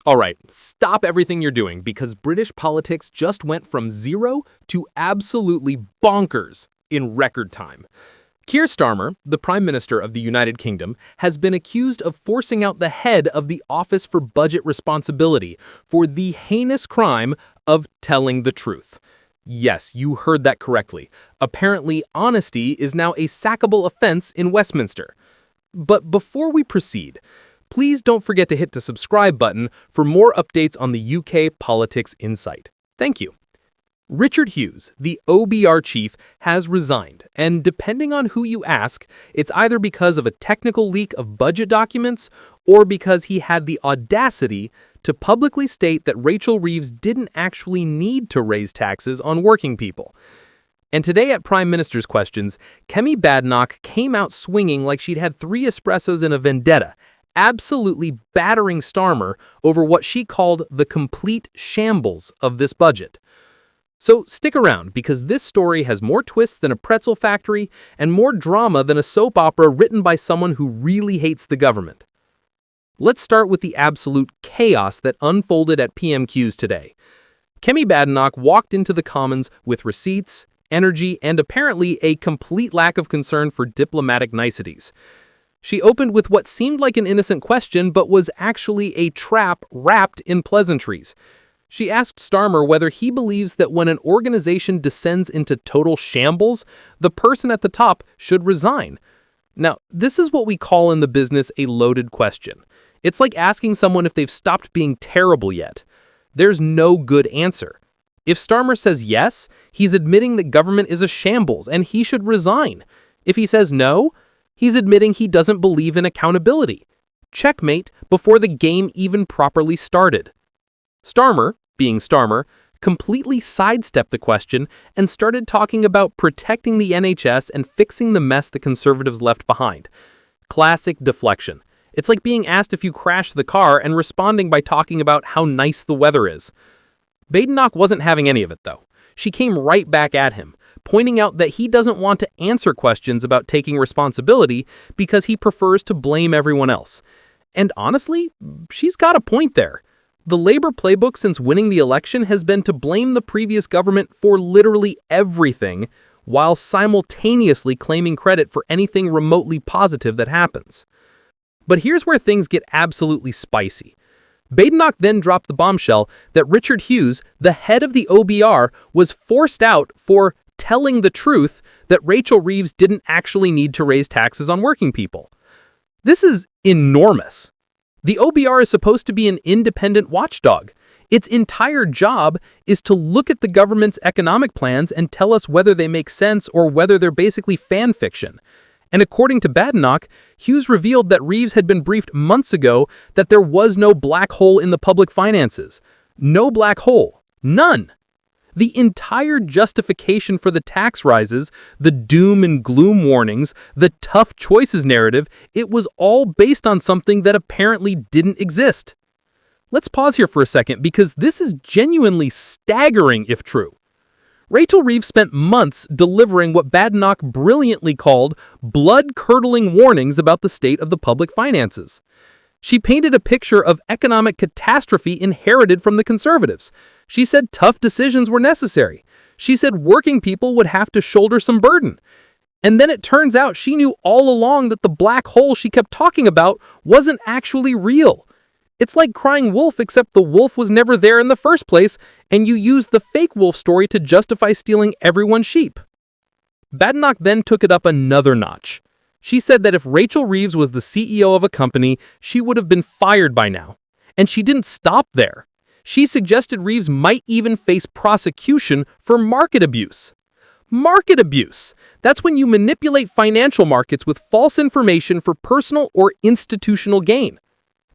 All right, stop everything you're doing because British politics just went from zero to absolutely bonkers in record time. Keir Starmer, the Prime Minister of the United Kingdom, has been accused of forcing out the head of the Office for Budget Responsibility for the heinous crime of telling the truth. Yes, you heard that correctly. Apparently, honesty is now a sackable offense in Westminster. But before we proceed, please don't forget to hit the subscribe button for more updates on the UK Politics Insight. Thank you. Richard Hughes, the OBR chief, has resigned, and depending on who you ask, it's either because of a technical leak of budget documents or because he had the audacity to publicly state that Rachel Reeves didn't actually need to raise taxes on working people. And today at Prime Minister's Questions, Kemi Badenoch came out swinging like she'd had 3 espressos in a vendetta, absolutely battering Starmer over what she called the complete shambles of this budget. So stick around, because this story has more twists than a pretzel factory and more drama than a soap opera written by someone who really hates the government. Let's start with the absolute chaos that unfolded at PMQs today. Kemi Badenoch walked into the Commons with receipts, energy, and apparently a complete lack of concern for diplomatic niceties. She opened with what seemed like an innocent question but was actually a trap wrapped in pleasantries. She asked Starmer whether he believes that when an organization descends into total shambles, the person at the top should resign. Now, this is what we call in the business a loaded question. It's like asking someone if they've stopped being terrible yet. There's no good answer. If Starmer says yes, he's admitting that government is a shambles and he should resign. If he says no, he's admitting he doesn't believe in accountability. Checkmate before the game even properly started. Starmer, being Starmer, completely sidestepped the question and started talking about protecting the NHS and fixing the mess the Conservatives left behind. Classic deflection. It's like being asked if you crashed the car and responding by talking about how nice the weather is. Badenoch wasn't having any of it, though. She came right back at him, pointing out that he doesn't want to answer questions about taking responsibility because he prefers to blame everyone else. And honestly, she's got a point there. The Labour playbook since winning the election has been to blame the previous government for literally everything, while simultaneously claiming credit for anything remotely positive that happens. But here's where things get absolutely spicy. Badenoch then dropped the bombshell that Richard Hughes, the head of the OBR, was forced out for telling the truth that Rachel Reeves didn't actually need to raise taxes on working people. This is enormous. The OBR is supposed to be an independent watchdog. Its entire job is to look at the government's economic plans and tell us whether they make sense or whether they're basically fan fiction. And according to Badenoch, Hughes revealed that Reeves had been briefed months ago that there was no black hole in the public finances. No black hole. None. The entire justification for the tax rises, the doom and gloom warnings, the tough choices narrative, it was all based on something that apparently didn't exist. Let's pause here for a second because this is genuinely staggering if true. Rachel Reeves spent months delivering what Badenoch brilliantly called blood-curdling warnings about the state of the public finances. She painted a picture of economic catastrophe inherited from the Conservatives. She said tough decisions were necessary. She said working people would have to shoulder some burden. And then it turns out she knew all along that the black hole she kept talking about wasn't actually real. It's like crying wolf, except the wolf was never there in the first place, and you used the fake wolf story to justify stealing everyone's sheep. Badenoch then took it up another notch. She said that if Rachel Reeves was the CEO of a company, she would have been fired by now. And she didn't stop there. She suggested Reeves might even face prosecution for market abuse. Market abuse! That's when you manipulate financial markets with false information for personal or institutional gain.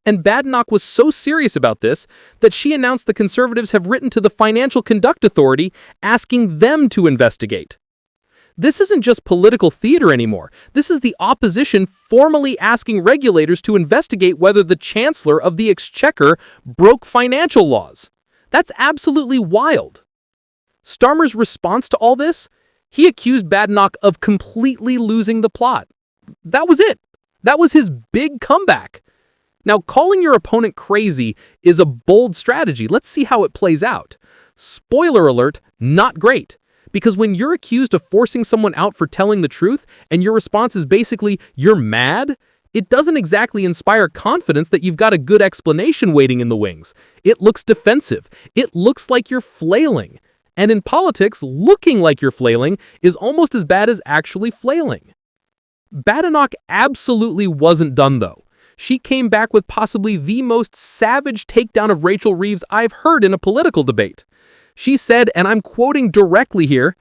And Badenoch was so serious about this that she announced the Conservatives have written to the Financial Conduct Authority asking them to investigate. This isn't just political theater anymore. This is the opposition formally asking regulators to investigate whether the Chancellor of the Exchequer broke financial laws. That's absolutely wild. Starmer's response to all this? He accused Badenoch of completely losing the plot. That was it. That was his big comeback. Now, calling your opponent crazy is a bold strategy. Let's see how it plays out. Spoiler alert, not great. Because when you're accused of forcing someone out for telling the truth, and your response is basically, you're mad, it doesn't exactly inspire confidence that you've got a good explanation waiting in the wings. It looks defensive. It looks like you're flailing. And in politics, looking like you're flailing is almost as bad as actually flailing. Badenoch absolutely wasn't done, though. She came back with possibly the most savage takedown of Rachel Reeves I've heard in a political debate. She said, and I'm quoting directly here,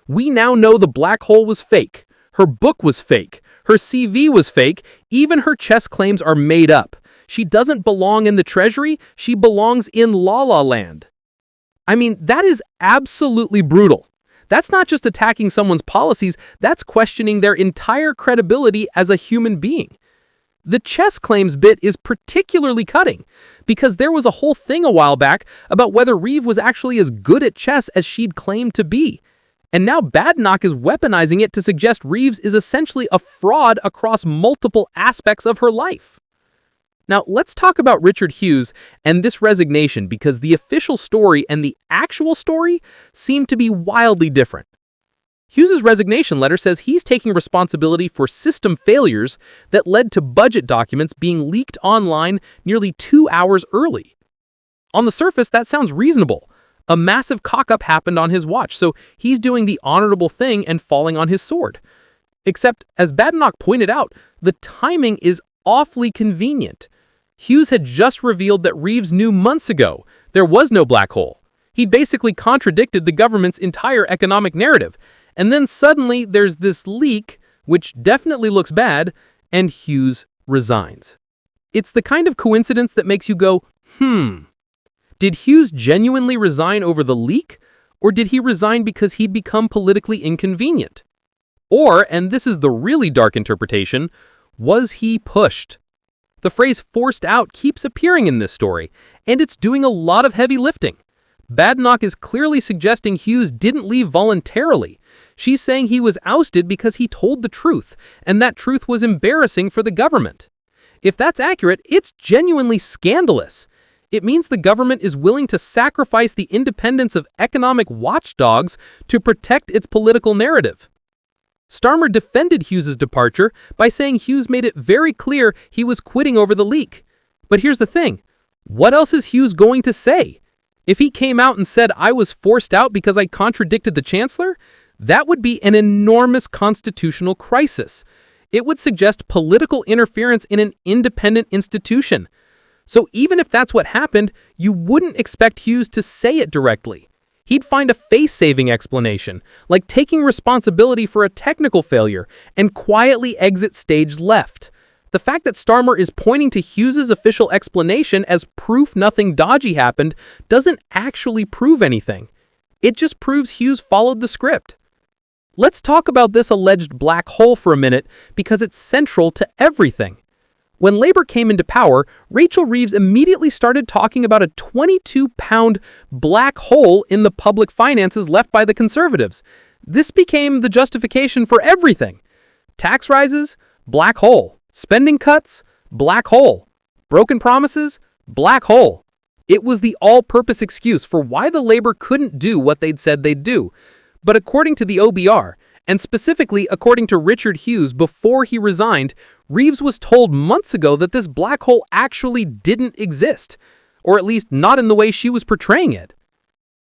"We now know the black hole was fake. Her book was fake. Her CV was fake. Even her chess claims are made up. She doesn't belong in the Treasury. She belongs in La La Land." I mean, that is absolutely brutal. That's not just attacking someone's policies, that's questioning their entire credibility as a human being. The chess claims bit is particularly cutting, because there was a whole thing a while back about whether Reeves was actually as good at chess as she'd claimed to be. And now Badenoch is weaponizing it to suggest Reeves is essentially a fraud across multiple aspects of her life. Now, let's talk about Richard Hughes and this resignation, because the official story and the actual story seem to be wildly different. Hughes' resignation letter says he's taking responsibility for system failures that led to budget documents being leaked online nearly 2 hours early. On the surface, that sounds reasonable. A massive cock-up happened on his watch, so he's doing the honorable thing and falling on his sword. Except, as Badenoch pointed out, the timing is awfully convenient. Hughes had just revealed that Reeves knew months ago there was no black hole. He basically contradicted the government's entire economic narrative. And then suddenly there's this leak, which definitely looks bad, and Hughes resigns. It's the kind of coincidence that makes you go, Did Hughes genuinely resign over the leak? Or did he resign because he'd become politically inconvenient? Or, and this is the really dark interpretation, was he pushed? The phrase forced out keeps appearing in this story, and it's doing a lot of heavy lifting. Badenoch is clearly suggesting Hughes didn't leave voluntarily. She's saying he was ousted because he told the truth, and that truth was embarrassing for the government. If that's accurate, it's genuinely scandalous. It means the government is willing to sacrifice the independence of economic watchdogs to protect its political narrative. Starmer defended Hughes' departure by saying Hughes made it very clear he was quitting over the leak. But here's the thing. What else is Hughes going to say? If he came out and said, "I was forced out because I contradicted the chancellor," that would be an enormous constitutional crisis. It would suggest political interference in an independent institution. So even if that's what happened, you wouldn't expect Hughes to say it directly. He'd find a face-saving explanation, like taking responsibility for a technical failure, and quietly exit stage left. The fact that Starmer is pointing to Hughes' official explanation as proof nothing dodgy happened doesn't actually prove anything. It just proves Hughes followed the script. Let's talk about this alleged black hole for a minute, because it's central to everything. When Labor came into power, Rachel Reeves immediately started talking about a 22-pound black hole in the public finances left by the Conservatives. This became the justification for everything. Tax rises, black hole. Spending cuts, black hole. Broken promises, black hole. It was the all-purpose excuse for why the Labor couldn't do what they'd said they'd do. But according to the OBR, and specifically according to Richard Hughes before he resigned, Reeves was told months ago that this black hole actually didn't exist, or at least not in the way she was portraying it.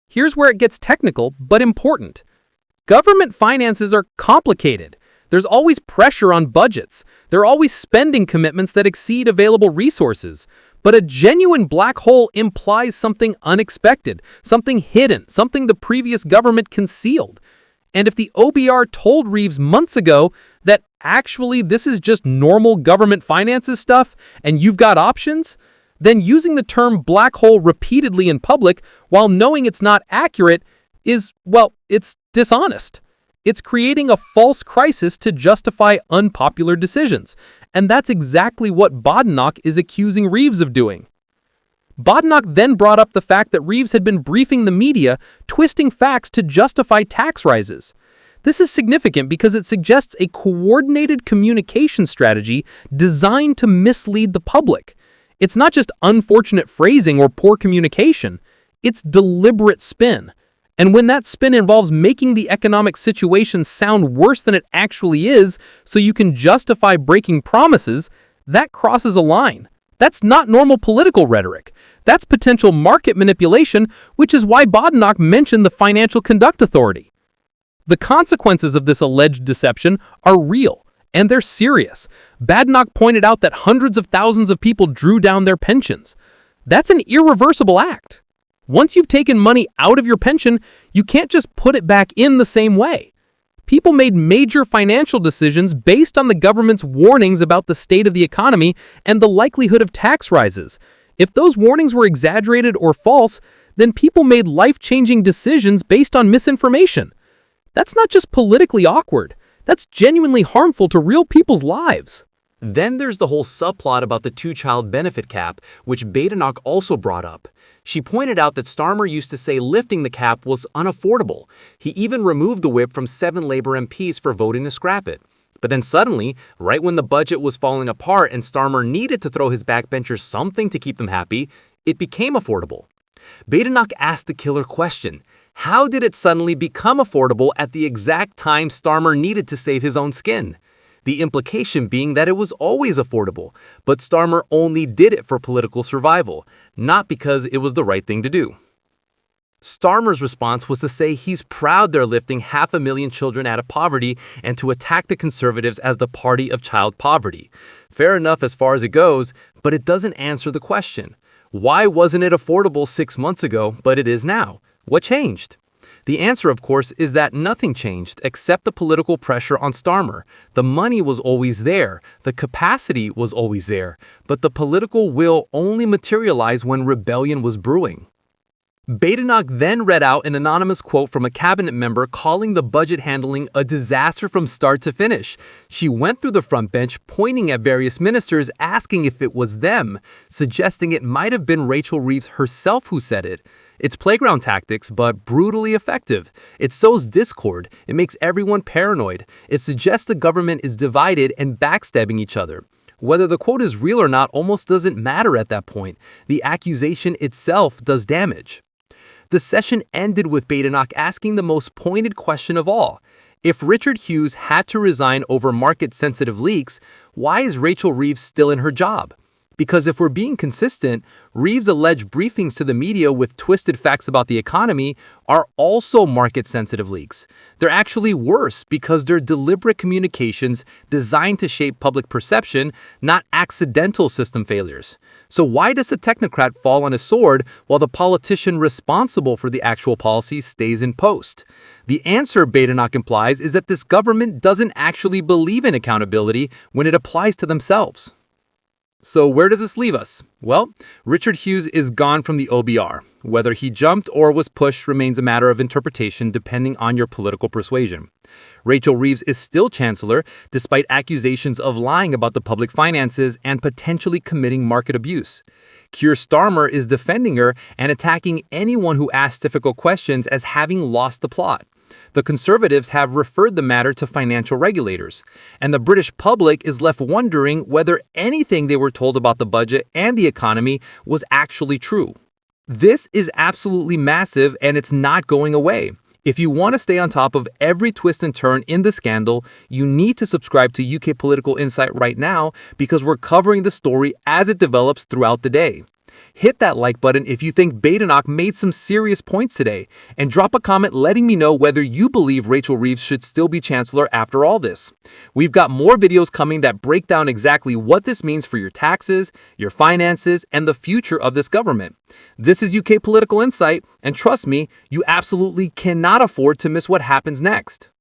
Here's where it gets technical, but important. Government finances are complicated. There's always pressure on budgets. There are always spending commitments that exceed available resources. But a genuine black hole implies something unexpected, something hidden, something the previous government concealed. And if the OBR told Reeves months ago that actually this is just normal government finances stuff and you've got options, then using the term black hole repeatedly in public while knowing it's not accurate is, well, it's dishonest. It's creating a false crisis to justify unpopular decisions, and that's exactly what Badenoch is accusing Reeves of doing. Badenoch then brought up the fact that Reeves had been briefing the media, twisting facts to justify tax rises. This is significant because it suggests a coordinated communication strategy designed to mislead the public. It's not just unfortunate phrasing or poor communication. It's deliberate spin. And when that spin involves making the economic situation sound worse than it actually is so you can justify breaking promises, that crosses a line. That's not normal political rhetoric. That's potential market manipulation, which is why Badenoch mentioned the Financial Conduct Authority. The consequences of this alleged deception are real, and they're serious. Badenoch pointed out that hundreds of thousands of people drew down their pensions. That's an irreversible act. Once you've taken money out of your pension, you can't just put it back in the same way. People made major financial decisions based on the government's warnings about the state of the economy and the likelihood of tax rises. If those warnings were exaggerated or false, then people made life-changing decisions based on misinformation. That's not just politically awkward. That's genuinely harmful to real people's lives. Then there's the whole subplot about the two-child benefit cap, which Badenoch also brought up. She pointed out that Starmer used to say lifting the cap was unaffordable. He even removed the whip from 7 Labour MPs for voting to scrap it. But then suddenly, right when the budget was falling apart and Starmer needed to throw his backbenchers something to keep them happy, it became affordable. Badenoch asked the killer question: how did it suddenly become affordable at the exact time Starmer needed to save his own skin? The implication being that it was always affordable, but Starmer only did it for political survival, not because it was the right thing to do. Starmer's response was to say he's proud they're lifting 500,000 children out of poverty and to attack the Conservatives as the party of child poverty. Fair enough as far as it goes, but it doesn't answer the question. Why wasn't it affordable 6 months ago, but it is now? What changed? The answer, of course, is that nothing changed except the political pressure on Starmer. The money was always there, the capacity was always there, but the political will only materialized when rebellion was brewing. Badenoch then read out an anonymous quote from a cabinet member calling the budget handling a disaster from start to finish. She went through the front bench pointing at various ministers asking if it was them, suggesting it might have been Rachel Reeves herself who said it. It's playground tactics, but brutally effective. It sows discord. It makes everyone paranoid. It suggests the government is divided and backstabbing each other. Whether the quote is real or not almost doesn't matter at that point. The accusation itself does damage. The session ended with Badenoch asking the most pointed question of all. If Richard Hughes had to resign over market-sensitive leaks, why is Rachel Reeves still in her job? Because if we're being consistent, Reeves' alleged briefings to the media with twisted facts about the economy are also market-sensitive leaks. They're actually worse because they're deliberate communications designed to shape public perception, not accidental system failures. So why does the technocrat fall on his sword while the politician responsible for the actual policy stays in post? The answer, Badenoch implies, is that this government doesn't actually believe in accountability when it applies to themselves. So where does this leave us? Well, Richard Hughes is gone from the OBR. Whether he jumped or was pushed remains a matter of interpretation depending on your political persuasion. Rachel Reeves is still chancellor despite accusations of lying about the public finances and potentially committing market abuse. Keir Starmer is defending her and attacking anyone who asks difficult questions as having lost the plot. The Conservatives have referred the matter to financial regulators, and the British public is left wondering whether anything they were told about the budget and the economy was actually true. This is absolutely massive, and it's not going away. If you want to stay on top of every twist and turn in the scandal, you need to subscribe to UK Political Insight right now because we're covering the story as it develops throughout the day. Hit that like button if you think Badenoch made some serious points today, and drop a comment letting me know whether you believe Rachel Reeves should still be Chancellor after all this. We've got more videos coming that break down exactly what this means for your taxes, your finances, and the future of this government. This is UK Political Insight, and trust me, you absolutely cannot afford to miss what happens next.